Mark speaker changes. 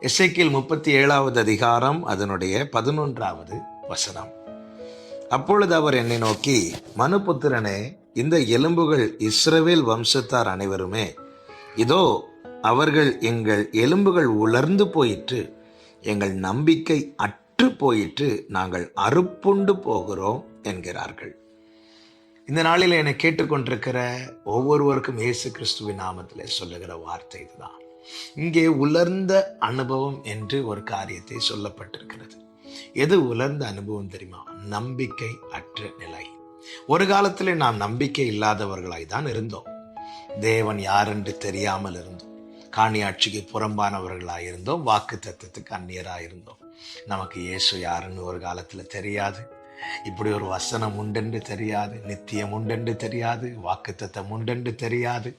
Speaker 1: எசேக்கியேல் 37வது அதிகாரம் அதனுடைய 11வது வசனம். அப்பொழுது அவர் என்னை நோக்கி, மனுபுத்திரனே, இந்த எலும்புகள் இஸ்ரவேல் வம்சத்தார் அனைவருமே, இதோ அவர்கள் எங்கள் எலும்புகள் உலர்ந்து போயிற்று, எங்கள் நம்பிக்கை அற்று போயிற்று, நாங்கள் அறுப்புண்டு போகிறோம் என்கிறார்கள். இந்த நாளில் என்னை கேட்டுக்கொண்டிருக்கிற ஒவ்வொருவருக்கும் இயேசு கிறிஸ்துவின் நாமத்திலே சொல்லுகிற வார்த்தை இதுதான். இங்கே உலர்ந்த அனுபவம் என்று ஒரு காரியத்தை சொல்லப்பட்டிருக்கிறது. எது உலர்ந்த அனுபவம் தெரியுமா? நம்பிக்கை அற்ற நிலை. ஒரு காலத்தில் நாம் நம்பிக்கை இல்லாதவர்களாய் தான் இருந்தோம். தேவன் யாரென்று தெரியாமல் இருந்தோம். காணியாட்சிக்கு புறம்பானவர்களாய் இருந்தோம். வாக்கு தத்தத்துக்கு அந்நியராய் இருந்தோம். நமக்கு இயேசு யாருன்னு ஒரு காலத்துல தெரியாது. இப்படி ஒரு வசனம் உண்டென்று தெரியாது. நித்தியம் உண்டென்று தெரியாது. வாக்கு தத்தம் உண்டென்று தெரியாது.